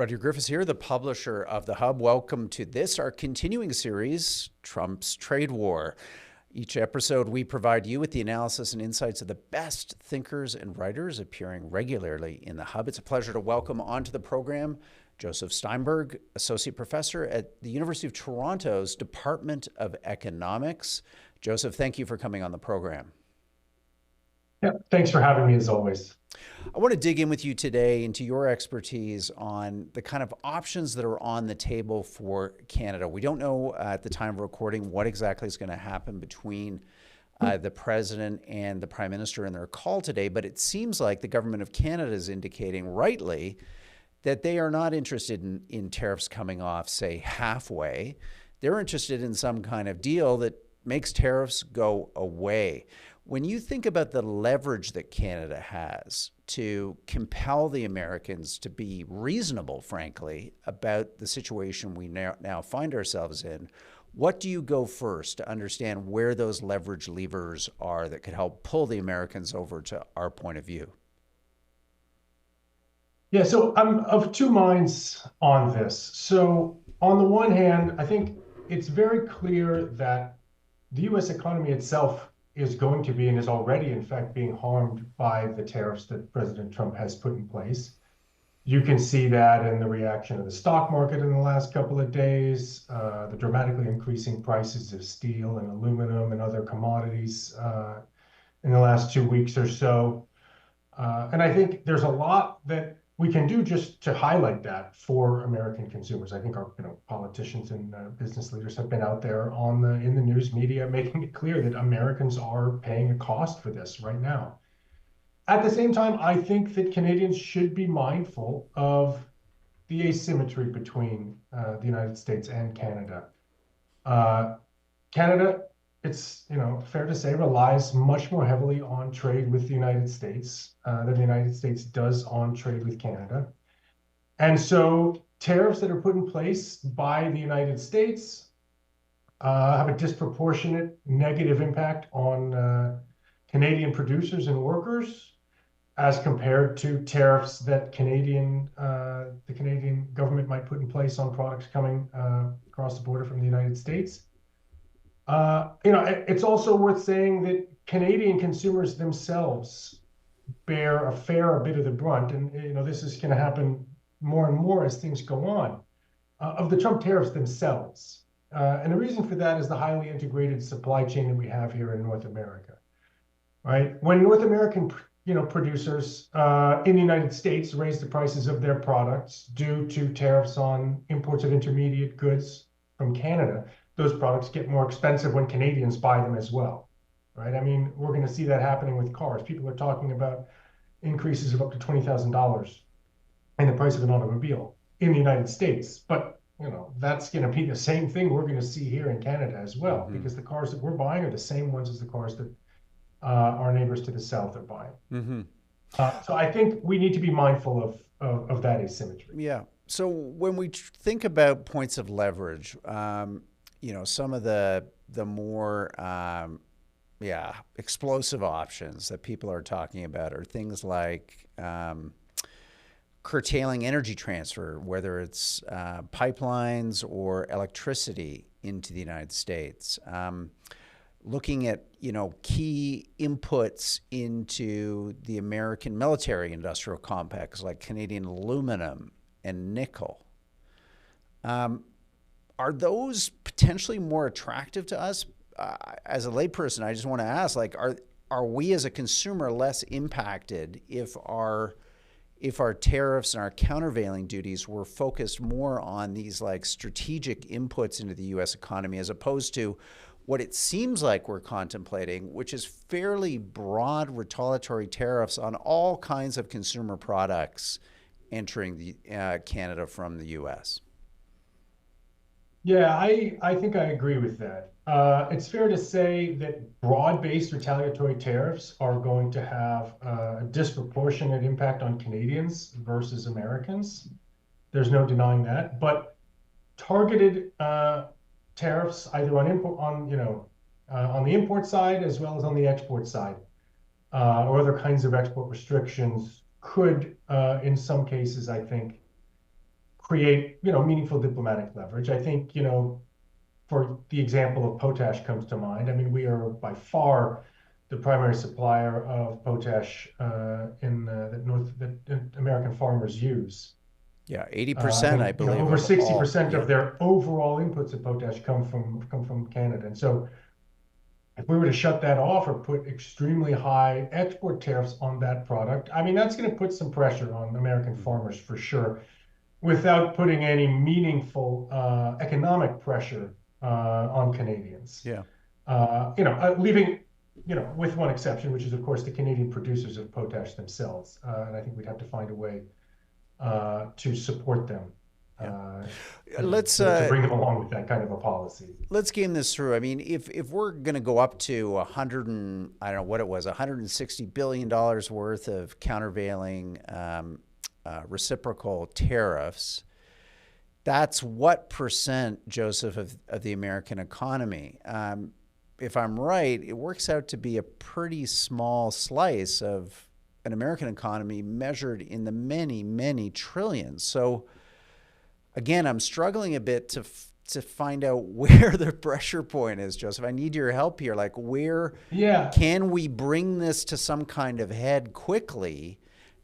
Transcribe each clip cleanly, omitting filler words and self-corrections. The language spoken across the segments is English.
Roger Griffiths here, the publisher of The Hub. Welcome to this, our continuing series, Trump's Trade War. Each episode, we provide you with the analysis and insights of the best thinkers and writers appearing regularly in The Hub. It's a pleasure to welcome onto the program Joseph Steinberg, Associate Professor at the University of Toronto's Department of Economics. Joseph, thank you for coming on the program. Yeah, thanks for having me as always. I want to dig in with you today into your expertise on the kind of options that are on the table for Canada. We don't know at the time of recording what exactly is going to happen between the president and the prime minister in their call today, but it seems like the government of Canada is indicating rightly that they are not interested in tariffs coming off, say, halfway. They're interested in some kind of deal that makes tariffs go away. When you think about the leverage that Canada has to compel the Americans to be reasonable, frankly, about the situation we now find ourselves in, what do you go first to understand where those leverage levers are that could help pull the Americans over to our point of view? Yeah, so I'm of two minds on this. So on the one hand, I think it's very clear that the U.S. economy itself is going to be and is already, in fact, being harmed by the tariffs that President Trump has put in place. You can see that in the reaction of the stock market in the last couple of days, the dramatically increasing prices of steel and aluminum and other commodities in the last 2 weeks or so. And I think there's a lot that we can do just to highlight that for American consumers. I think our politicians and business leaders have been out there in the news media making it clear that Americans are paying a cost for this right now. At the same time, I think that Canadians should be mindful of the asymmetry between the United States and Canada. Canada, it's fair to say, relies much more heavily on trade with the United States than the United States does on trade with Canada. And so tariffs that are put in place by the United States have a disproportionate negative impact on Canadian producers and workers as compared to tariffs that the Canadian government might put in place on products coming across the border from the United States. It's also worth saying that Canadian consumers themselves bear a fair bit of the brunt, and this is going to happen more and more as things go on, of the Trump tariffs themselves. And the reason for that is the highly integrated supply chain that we have here in North America, right? When North American producers in the United States raise the prices of their products due to tariffs on imports of intermediate goods from Canada, those products get more expensive when Canadians buy them as well, right? I mean, we're going to see that happening with cars. People are talking about increases of up to $20,000 in the price of an automobile in the United States. But, that's going to be the same thing we're going to see here in Canada as well, because the cars that we're buying are the same ones as the cars that our neighbors to the south are buying. So I think we need to be mindful of that asymmetry. Yeah. So when we think about points of leverage, some of the more explosive options that people are talking about are things like curtailing energy transfer, whether it's pipelines or electricity into the United States. Looking at key inputs into the American military industrial complex like Canadian aluminum and nickel. Are those potentially more attractive to us? As a layperson, I just want to ask, are we as a consumer less impacted if our tariffs and our countervailing duties were focused more on these strategic inputs into the U.S. economy as opposed to what it seems like we're contemplating, which is fairly broad retaliatory tariffs on all kinds of consumer products entering Canada from the U.S.? Yeah, I think I agree with that. It's fair to say that broad-based retaliatory tariffs are going to have a disproportionate impact on Canadians versus Americans. There's no denying that. But targeted tariffs, either on the import side as well as on the export side, or other kinds of export restrictions, could, in some cases, I think, create, meaningful diplomatic leverage. I think, for the example of potash comes to mind. I mean, we are by far the primary supplier of potash that American farmers use. Yeah, I 80%, I think, believe, over of all. 60% Yeah. of their overall inputs of potash come from Canada. And so if we were to shut that off or put extremely high export tariffs on that product, I mean, that's going to put some pressure on American Mhm. farmers for sure, without putting any meaningful economic pressure on Canadians. Yeah. Leaving, with one exception, which is, of course, the Canadian producers of potash themselves. And I think we'd have to find a way to support them, Yeah. uh, Let's to bring them along with that kind of a policy. let's game this through. I mean, if we're going to go up to 100 and I don't know what it was, $160 billion worth of countervailing reciprocal tariffs, that's what percent, Joseph, of the American economy? If I'm right, it works out to be a pretty small slice of an American economy measured in the many, many trillions. So again, I'm struggling a bit to find out where the pressure point is, Joseph. I need your help here. Like, where Yeah, can we bring this to some kind of head quickly,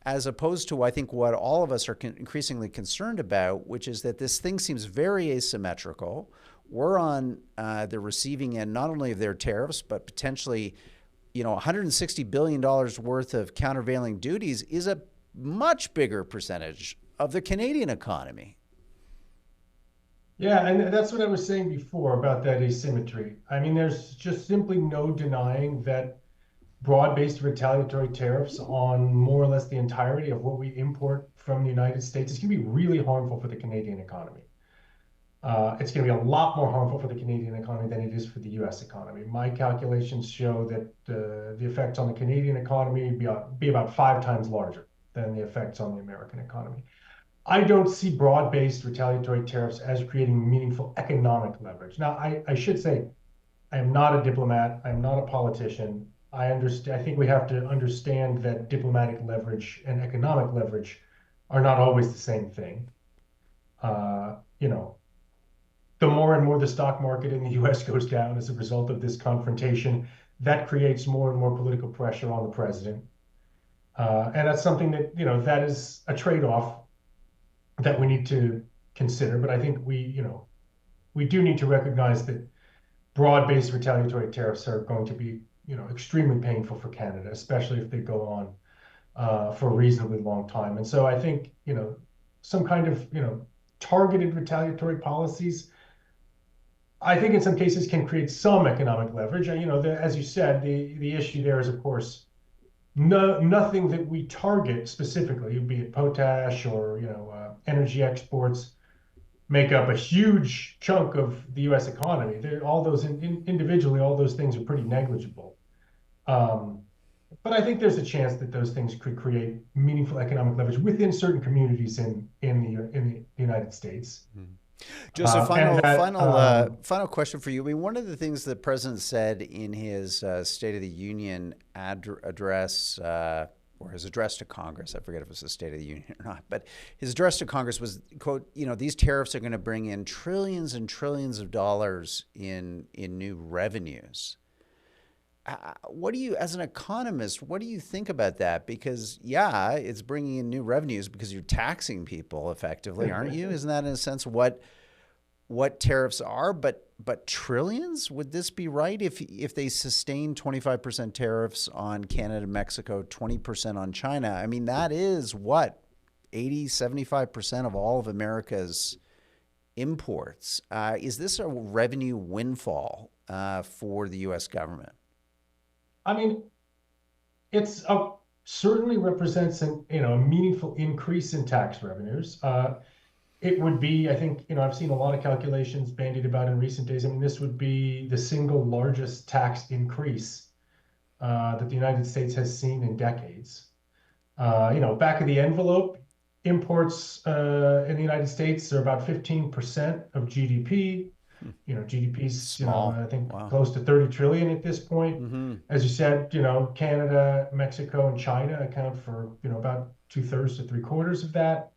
as opposed to, I think, what all of us are increasingly concerned about, which is that this thing seems very asymmetrical. We're on the receiving end not only of their tariffs, but potentially, $160 billion worth of countervailing duties is a much bigger percentage of the Canadian economy. yeah, and that's what I was saying before about that asymmetry. I mean, there's just simply no denying that broad-based retaliatory tariffs on more or less the entirety of what we import from the United States is going to be really harmful for the Canadian economy. It's going to be a lot more harmful for the Canadian economy than it is for the U.S. economy. My calculations show that the effects on the Canadian economy be about 5 times larger than the effects on the American economy. I don't see broad-based retaliatory tariffs as creating meaningful economic leverage. Now, I should say, I am not a diplomat. I am not a politician. I understand. I think we have to understand that diplomatic leverage and economic leverage are not always the same thing. Uh, you know, the more and more the stock market in the US goes down as a result of this confrontation, that creates more and more political pressure on the president. And that's something that, that is a trade-off that we need to consider. But I think we do need to recognize that broad-based retaliatory tariffs are going to be, extremely painful for Canada, especially if they go on for a reasonably long time. And so I think, some kind of, targeted retaliatory policies, I think in some cases can create some economic leverage. As you said, the issue there is, of course, nothing that we target specifically, be it potash or energy exports, make up a huge chunk of the U.S. economy. All those individually, all those things are pretty negligible. Um, but I think there's a chance that those things could create meaningful economic leverage within certain communities in the United States. Joseph, And that final question for you. I mean, one of the things the president said in his State of the Union address, or his address to Congress, I forget if it was the State of the Union or not, but his address to Congress was, quote, these tariffs are going to bring in trillions and trillions of dollars in new revenues. What do you, as an economist, what do you think about that? Because, yeah, it's bringing in new revenues because you're taxing people effectively, aren't you? Isn't that, in a sense, what tariffs are? But trillions? Would this be right if they sustain 25% tariffs on Canada, Mexico, 20% on China? I mean, that is what, 75% of all of America's imports. Is this a revenue windfall for the U.S. government? I mean, it's certainly represents a meaningful increase in tax revenues. It would be, I think, I've seen a lot of calculations bandied about in recent days. I mean, this would be the single largest tax increase that the United States has seen in decades. Back of the envelope, imports in the United States are about 15% of GDP. GDP's, Small. I think Wow. close to 30 trillion at this point. Mm-hmm. As you said, Canada, Mexico, and China account for, about 2/3 to 3/4 of that.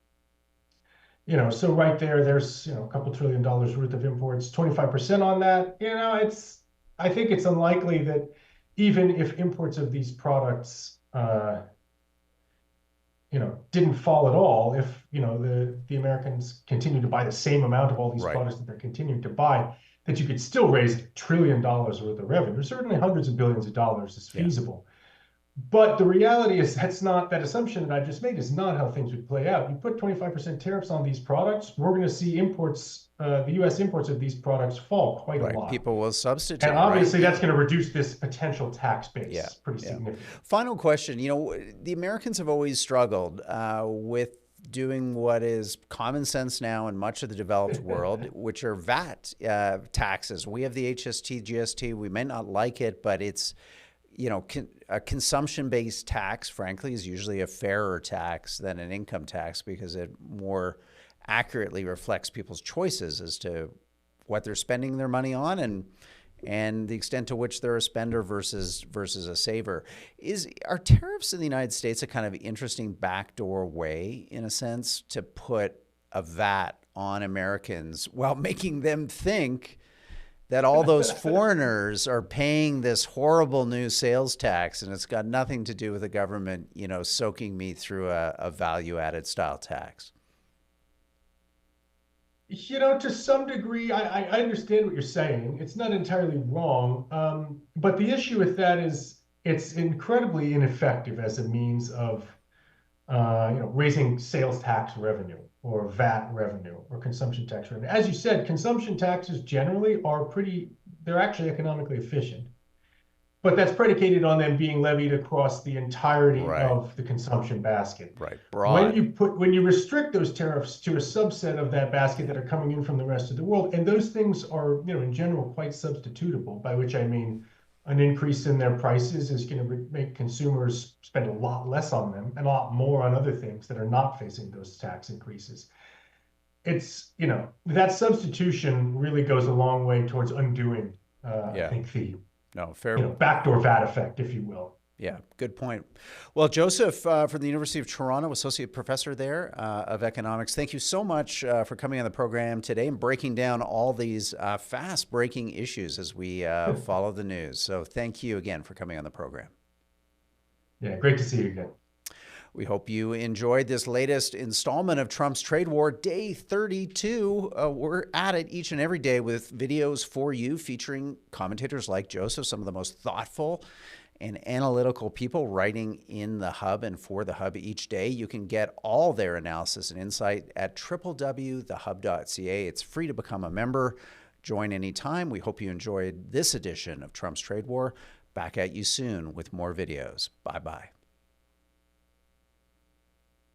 So right there, there's, a couple $1 trillion worth of imports, 25% on that. I think it's unlikely that even if imports of these products, didn't fall at all, if, the Americans continue to buy the same amount of all these Right. products that they're continuing to buy, that you could still raise $1 trillion worth of revenue. Certainly hundreds of billions of dollars is Yeah. feasible. But the reality is that assumption that I just made is not how things would play out. You put 25% tariffs on these products, we're going to see imports, the U.S. imports of these products fall quite a lot. People will substitute. And obviously that's going to reduce this potential tax base pretty significantly. Final question. The Americans have always struggled with doing what is common sense now in much of the developed world, which are VAT taxes. We have the HST, GST. We may not like it, but it's, a consumption-based tax, frankly, is usually a fairer tax than an income tax because it more accurately reflects people's choices as to what they're spending their money on and the extent to which they're a spender versus a saver. Are tariffs in the United States a kind of interesting backdoor way, in a sense, to put a VAT on Americans while making them think that all those foreigners are paying this horrible new sales tax, and it's got nothing to do with the government, soaking me through a value-added style tax? To some degree, I understand what you're saying. It's not entirely wrong. But the issue with that is it's incredibly ineffective as a means of, raising sales tax revenue or VAT revenue or consumption tax revenue. As you said, consumption taxes generally they're actually economically efficient. But that's predicated on them being levied across the entirety of the consumption basket. Right. Broad. When you restrict those tariffs to a subset of that basket that are coming in from the rest of the world, and those things are, in general, quite substitutable, by which I mean an increase in their prices is going to make consumers spend a lot less on them and a lot more on other things that are not facing those tax increases. It's, that substitution really goes a long way towards undoing, I think, the backdoor VAT effect, if you will. Yeah, good point. Well, Joseph from the University of Toronto, Associate Professor there of Economics, thank you so much for coming on the program today and breaking down all these fast-breaking issues as we follow the news. So thank you again for coming on the program. Yeah, great to see you again. We hope you enjoyed this latest installment of Trump's Trade War, Day 32. We're at it each and every day with videos for you featuring commentators like Joseph, some of the most thoughtful and analytical people writing in the Hub and for the Hub each day. You can get all their analysis and insight at www.thehub.ca. It's free to become a member. Join anytime. We hope you enjoyed this edition of Trump's Trade War. Back at you soon with more videos. Bye-bye.